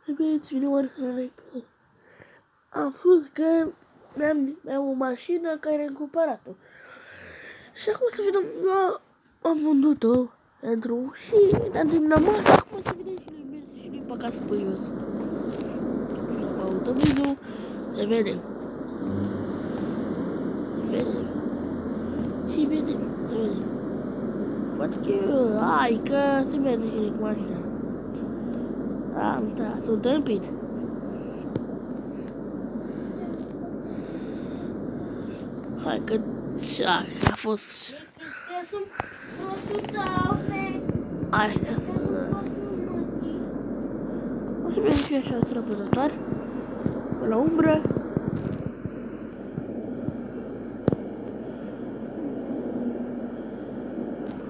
Vedeți, vine oarecare. Am spus că mi-am o mașină care am cumpărat-o. Și acum să vedem, eu am vândut-o pentru și ne-am terminat mare, acum să vedem și noi mergem și noi pe acasă pe jos. Pe autobuzul, să vedem. Și vedem, să vedem. Poate că, hai că se merge și cu mașina. Am stat, sunt tâmpit. Hai că a fost. Hai că o să mergem și așa răpădătoare pe la umbră.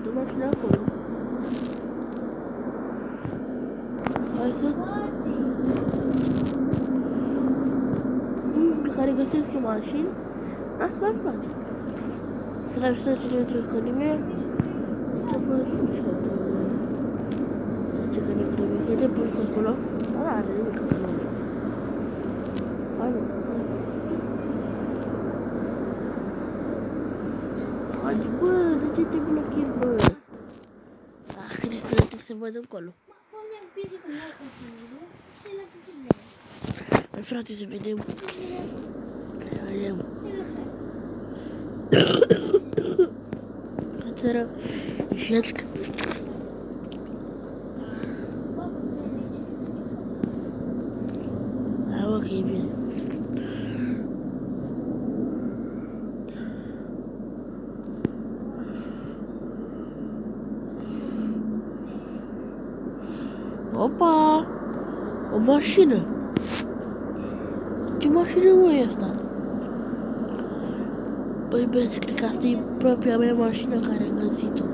Dă mașina acolo. Hai să care găsesc eu mașini. Asta mi-ar place. Traversăm și dintr-o economie. Trebuie să mișcă. Ce că ne trebuie. E de pus acolo. Da, are nimic acolo. Hai, nu. Hai, bă, de ce te blochezi, bă? Ah, cred că trebuie să văd încolo. Hai, frate, să vedem. Să vedem. Țără, șesc. Hai, ok, bine. Opa! O mașină! Ce mașină e asta? Băi, băieți, cred că asta e propria mea mașină care am găsit-o.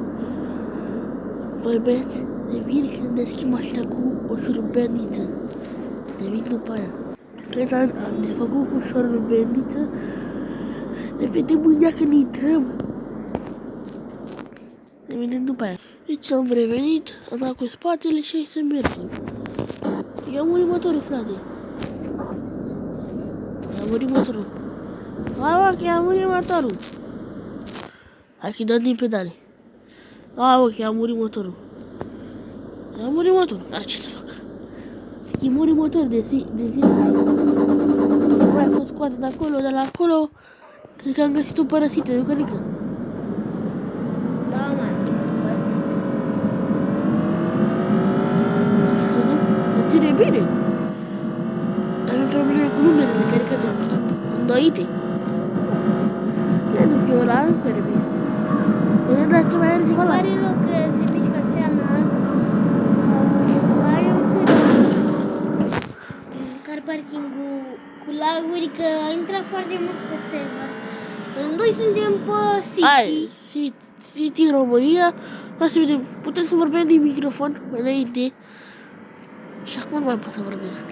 Băi, băieți, ne vin și ne deschid mașina cu o șurubeniță. Ne vin după aia. Cred că am desfăcut cu șurubeniță. Ne vedem mâine când intrăm. Ne vedem după aia. Deci am revenit, am dat cu spatele și hai să mergem. I-a murit motorul, frate. I-a murit motorul. Hai, mă, că i-a murit motorul. Hai că-i dăm din pedale. Hai, mă, că i-a murit motorul. I-a murit motorul. A, ce să fac? I-a murit motorul de zi. Nu mai fost scoate de acolo, de la acolo. Cred că am găsit-o părăsită, nu cănică. Da, mă. Să ține bine. Avem probleme cu numerele care cădem. Îndoite. Le duc eu la service. Vedem dacă ce mai are ceva la... Are loc că se mișcă seama. Are un car parking-ul cu laguri, că a intrat foarte mult pe server. Noi suntem pe City. Hai, City în România. Hai să vedem. Putem să vorbim din microfon înainte. Și acum nu mai pot să vorbesc.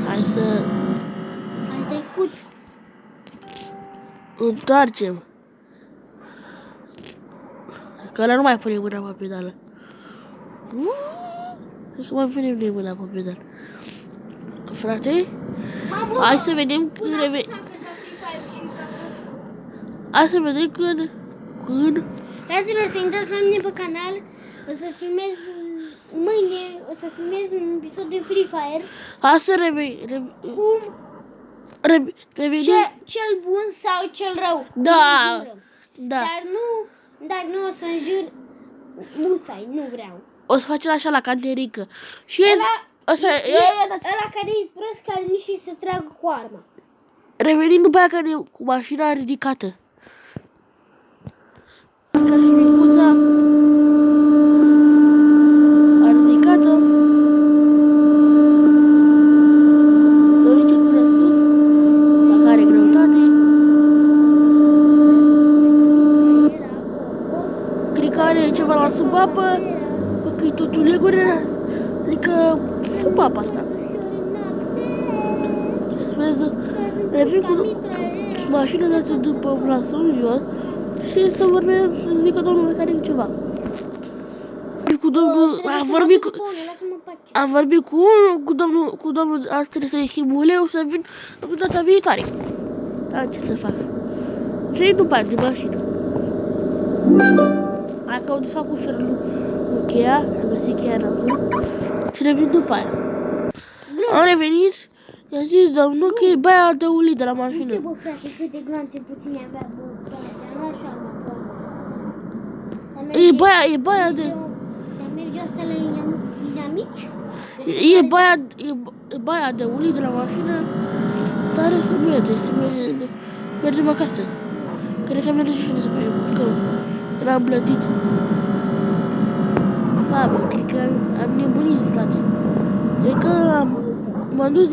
Hai să... Ai trecut. Întoarcem. Că ăla nu mai pune mâna pe pedală. Hai că mai punem de mâna pe pedală. Frate, hai să vedem când hai să vedem când... Fraților, să intrați la mine pe canal. O să filmez mâine, o să filmez un episod de Free Fire. Hai să Cum revenim. cel bun sau cel rău. Da, da. Dar nu o să înjur musai, nu vreau. O să facem așa la canterică. Și Ăla care e prost, care nici să tragă cu arma. revenim după aia care e cu mașina ridicată. Ca și micuța a ridicată. Dorice până sus, la care greutate. Cred că are ceva la sub apă, că e totul legură, adică sub apa asta. Revin cu mașina dată după plasă în jos și să vorbesc, să zică domnul mecanic ceva. Cu cu domnul, am vorbit cu unul, cu domnul, azi trebuie să-i schimb uleu, să vin data viitoare. Da, ce să fac? Și după aia, de mașină. Hai că au de fac ușor cu cheia, să găsi cheia înăuntru. Și revin după aia. Am revenit, i-a zis domnul că e baia de ulei de la mașină. Nu știu, bă, frate, câte glanțe puține avea, bă, frate, nu așa, mă, E baia de... Dar merge asta la inamici? E baia de ulei de la mașină, tare să mergem acasă. Cred că merge și să mergem, că l-am plătit. Mamă, cred că am nebunit, frate. Cred că m-am dus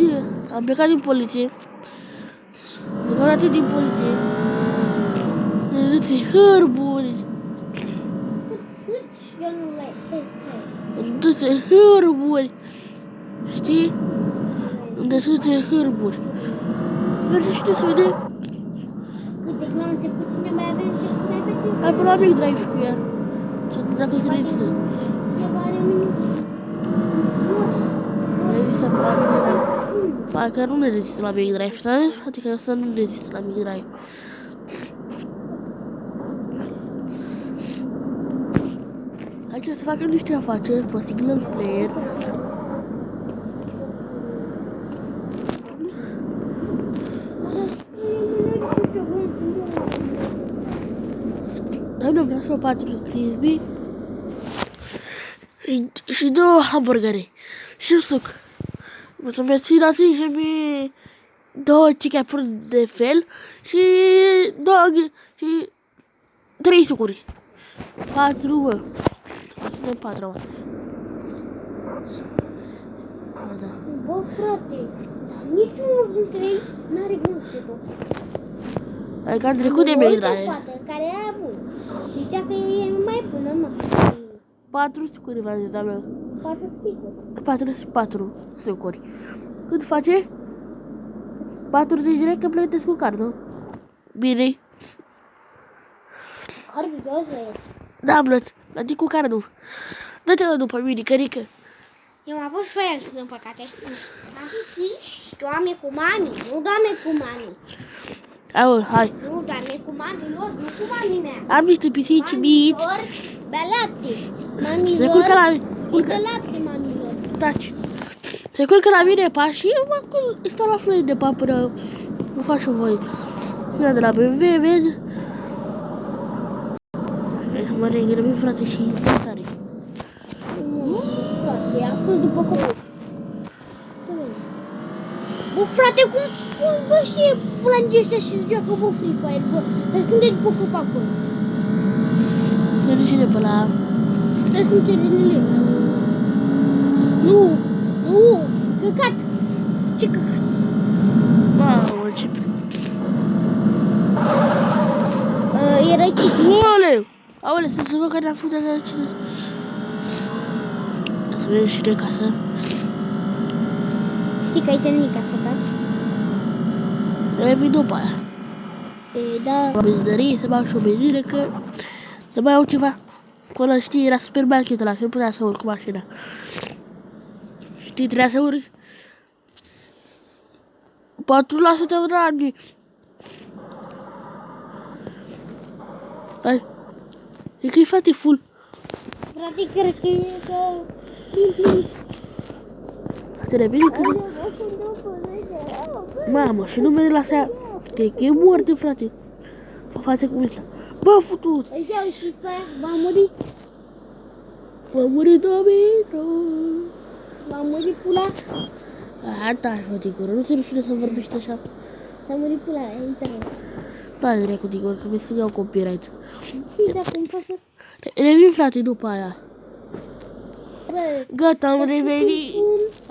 am plecat din poliție. Am plecat din poliție. Ne duce hârburi. Eu nu le Duce hârburi. Știi? Unde se duce hârburi. Merge și să vedem. câte glanțe puține mai avem și mai avem. Hai pe la mic drive cu ea. Dacă se registră. Eu are minut. Registră pe la mic drive. Parcă nu ne registră la mic drive, știi? Adică să nu registră la mic drive. Aici să facă niște afaceri pe single player. Doamne, vreau să o 4 frisbee și 2 hamburgere și un suc. Mulțumesc și dați și mie 2 chichapuri de fel și 3 sucuri. 4, bă. Nu 4, bă. Da. Bă, frate, niciunul dintre ei n-are glanțe, bă. Adică am trecut de mega drive. Care era bun. Zicea că e mai bună, mă. 4 sucuri, v-am zis, doamnă. 4 sigur. 4 sucuri. Cât face? 40 de lei că plătesc cu cardul. Bine. Orghios e. Da, plătit cu cardul. Dă-te după mine, cărică. Eu m-am pus fel, din păcate. Am zis, doamne cu mami, nu doamne cu mami. Hai. Nu, doamne cu mami lor, nu cu mami mea. Am niște pisici mici. Mamilor, bea lapte. Mamilor, Se culcă la culcă lapte, mamilor. Taci. Se culcă la mine pa și eu acolo stau la flori de papără. Nu fac și voi. Ia de la BMW, vezi? Hai să mă reîngrăbim, frate, și tare. Frate, am scos după copil. Bă, frate, cum bă știe plânge ăștia și se joacă bă Free Fire, bă? Să ascunde după copac, bă. Se duce de pe la... Să ascunde din ele. Nu, căcat. Ce căcat? Mamă, ce... E răchit. Aoleu, să văd că ne-am făcut de cine... Să vedem și de casă. Știi că ai terminat casa ta? Revin după aia. Da. La benzinărie, să bag și o benzină, că... Să mai iau ceva. Până știi, era supermarketul ăla, că nu putea să urc cu mașina. Știi, trebuia să urc 4% în ani. Hai. E că e frate full. Frate, cred că e ca... Te revine când... Mamă, și numele la astea... Cred că e moarte, frate. Pe față cum ăsta. Bă, futut! Îi iau și pe aia, va muri. Va muri Domino. Va muri pula. Da, Digor, nu se rușine să vorbești așa. Va muri pula, e internet. Da, dracu, Digor, că mi se iau copyright. Și dacă îmi facă... Revin, frate, după aia. Bă, Gata, am revenit.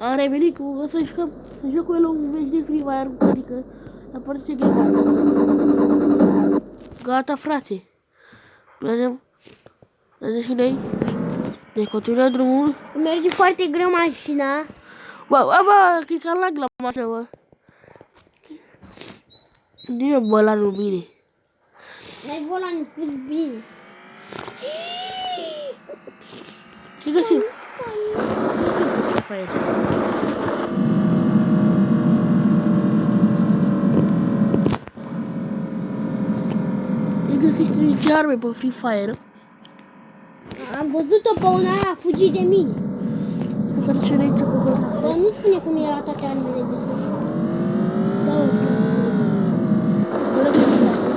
Am revenit cu să jucăm. Să joc cu el un meci de Free Fire, adică la părțile de gata. Gata, frate. Mergem și noi. Ne continuăm drumul. merge foarte greu mașina. Bă, cred că lag la mașină, bă. Dime volanul bine. N-ai volanul pus bine. Te găsim. Ce fain. Te găsești nici arme pe Free Fire. Am văzut-o pe una aia, a fugit de mine. Să duce aici cu găsa. Dar nu spune cum era toate armele de sus. Da, mă,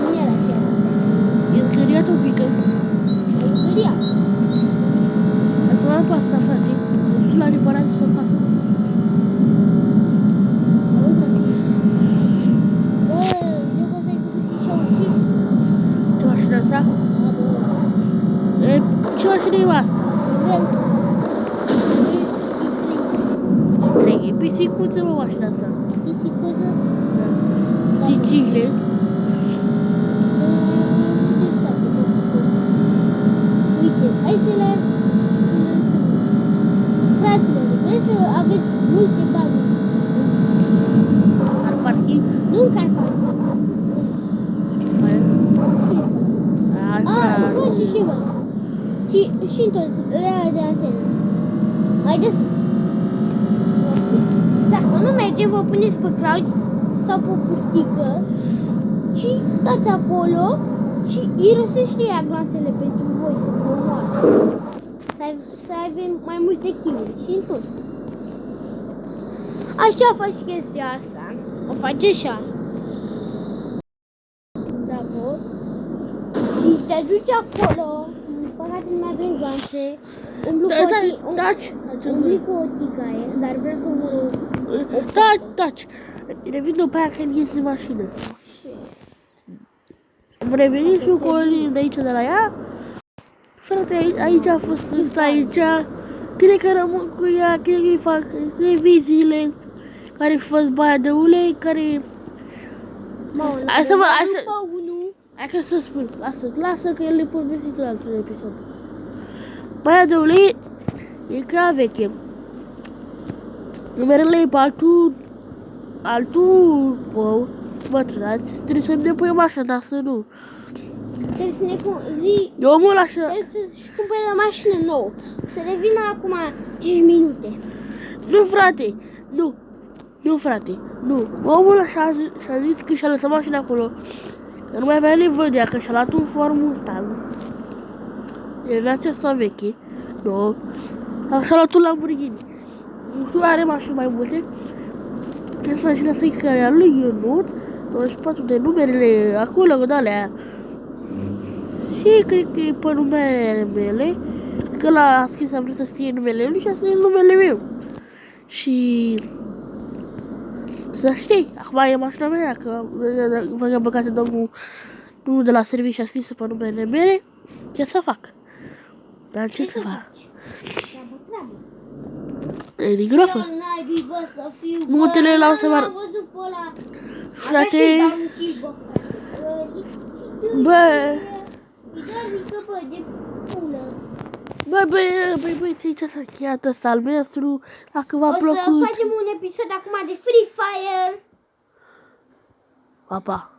Nu era chiar. e zgâriat un pic. Am zgâriat. Ați luat pe asta, frate. Te duci la reparație să facă. Bă, jocul ăsta e făcut și și-au ucis. Ce mașină asta? Da, bă. E, ce mașină e asta? Avem. Trei. E pisicuță, mă, mașina asta. Pisicuță. Ticile. Uite, hai să le... Fraților, vreți să aveți multe bani? Ar parking? Nu în Carpați. Nu face și bă. Și în toți, ăia de antenă. Mai de sus. Dacă nu mergem, vă puneți pe crouch sau pe curtică și stați acolo și irosește ea gloanțele pentru voi să vă omoare. Să avem mai multe kill-uri și în tot. Așa faci chestia asta. O faci așa. Bravo. Și te duci acolo. În păcate nu mai avem gloanțe. Umbli cu o tigaie, dar vreau să mă... Taci. Revin după aia când ies în mașină. Am revenit și cu Olin de aici, de la ea. Frate, aici a fost ăsta, aici. Cred că rămân cu ea, cred că îi fac reviziile. Care a fost baia de ulei, care... Hai să vă... Hai că să spun, lasă că el le povestit la altul episod. Baia de ulei e ca veche. Numerele e pe altul bătrânați. Trebuie să ne punem așa, dar să nu. Trebuie să ne zi... Eu omul așa... Trebuie să-și cumpere o mașină nouă. Să revină acum 5 minute. Nu, frate, nu, frate, nu. Omul așa și-a zis că și-a lăsat mașina acolo. Că nu mai avea nevoie de ea, că și-a luat un Ford Mustang. E viața asta veche. Nu. Și-a luat un Lamborghini. Nu știu, are mașini mai multe. Trebuie să mașina să-i care a lui Ionut. 24 de numerele acolo, cu alea. Și cred că e pe numele mele. Că l-a scris, am vrut să scrie numele lui și a scris numele meu. Și... Să știi, acum e mașina mea, că v-am băgat domnul de la serviciu a scris pe numele mele, ce să fac? Dar ce să fac? E din groapă. Numele la o să vă... Frate... Băi, ți-ai ce s-a încheiat ăsta al nostru, dacă v-a plăcut. O să facem un episod acum de Free Fire. Pa, pa.